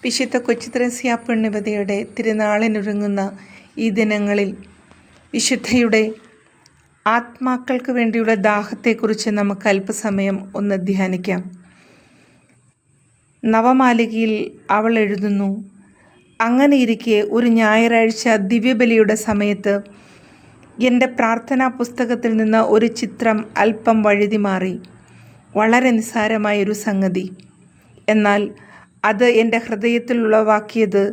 വിശുദ്ധ കൊച്ചുത്രേസ്യ പുണ്യവതിയുടെ തിരുനാളിനൊരുങ്ങുന്ന ഈ ദിനങ്ങളിൽ വിശുദ്ധയുടെ ആത്മാക്കൾക്ക് വേണ്ടിയുള്ള ദാഹത്തെക്കുറിച്ച് നമുക്ക് അല്പസമയം ഒന്ന് ധ്യാനിക്കാം. നവമാലികയിൽ അവൾ എഴുതുന്നു, അങ്ങനെയിരിക്കെ ഒരു ഞായറാഴ്ച ദിവ്യബലിയുടെ സമയത്ത് എൻ്റെ പ്രാർത്ഥനാ പുസ്തകത്തിൽ നിന്ന് ഒരു ചിത്രം അല്പം വഴുതി മാറി. വളരെ നിസ്സാരമായൊരു സംഗതി, എന്നാൽ അത് എൻ്റെ ഹൃദയത്തിൽ ഉളവാക്കിയത്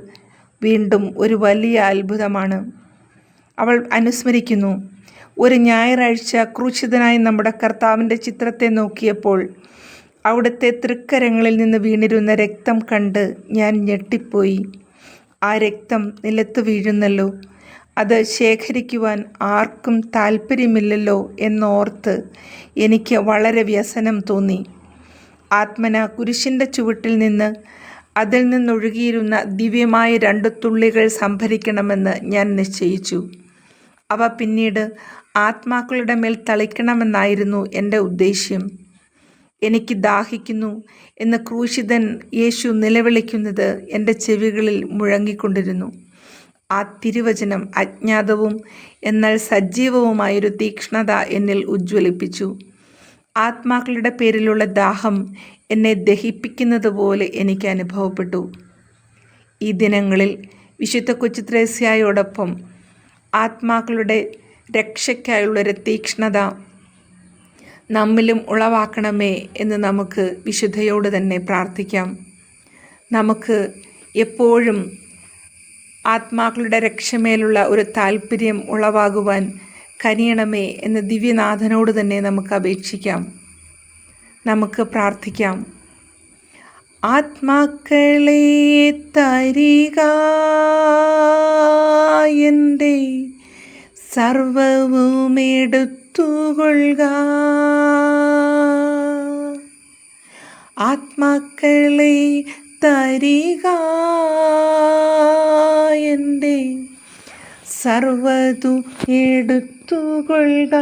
വീണ്ടും ഒരു വലിയ അത്ഭുതമാണ്. അവൾ അനുസ്മരിക്കുന്നു, ഒരു ഞായറാഴ്ച ക്രൂശിതനായി നമ്മുടെ കർത്താവിൻ്റെ ചിത്രത്തെ നോക്കിയപ്പോൾ അവിടുത്തെ തൃക്കരങ്ങളിൽ നിന്ന് വീണിരുന്ന രക്തം കണ്ട് ഞാൻ ഞെട്ടിപ്പോയി. ആ രക്തം നിലത്ത് വീഴുന്നല്ലോ, അത് ശേഖരിക്കുവാൻ ആർക്കും താല്പര്യമില്ലല്ലോ എന്നോർത്ത് എനിക്ക് വളരെ വ്യസനം തോന്നി. ആത്മന കുരിശിൻ്റെ ചുവട്ടിൽ നിന്ന് അതിൽ നിന്നൊഴുകിയിരുന്ന ദിവ്യമായ 2 തുള്ളികൾ സംഭരിക്കണമെന്ന് ഞാൻ നിശ്ചയിച്ചു. അവ പിന്നീട് ആത്മാക്കളുടെ മേൽ തളിക്കണമെന്നായിരുന്നു എൻ്റെ ഉദ്ദേശ്യം. എനിക്ക് ദാഹിക്കുന്നു എന്ന് ക്രൂശിതൻ യേശു നിലവിളിക്കുന്നത് എൻ്റെ ചെവികളിൽ മുഴങ്ങിക്കൊണ്ടിരുന്നു. ആ തിരുവചനം അജ്ഞാതവും എന്നാൽ സജീവവുമായൊരു തീക്ഷ്ണത എന്നിൽ ഉജ്ജ്വലിപ്പിച്ചു. ആത്മാക്കളുടെ പേരിലുള്ള ദാഹം എന്നെ ദഹിപ്പിക്കുന്നത് പോലെ എനിക്ക് അനുഭവപ്പെട്ടു. ഈ ദിനങ്ങളിൽ വിശുദ്ധ കൊച്ചുത്രേസ്യയോടൊപ്പം ആത്മാക്കളുടെ രക്ഷയ്ക്കായുള്ളൊരു തീക്ഷ്ണത നമ്മിലും ഉളവാക്കണമേ എന്ന് നമുക്ക് വിശുദ്ധയോട് തന്നെ പ്രാർത്ഥിക്കാം. നമുക്ക് എപ്പോഴും ആത്മാക്കളുടെ രക്ഷമേലുള്ള ഒരു താല്പര്യം ഉളവാകുവാൻ കനിയണമേ എന്ന് ദിവ്യനാഥനോട് തന്നെ നമുക്ക് അപേക്ഷിക്കാം. നമുക്ക് പ്രാർത്ഥിക്കാം. ആത്മാക്കളെ തരിക, എൻ്റെ സർവവും എടുത്തുകൊള്ളുക. ആത്മാക്കളെ തരിക, എൻ്റെ സർവ്വതും എടുത്തുകൊള്ളുക.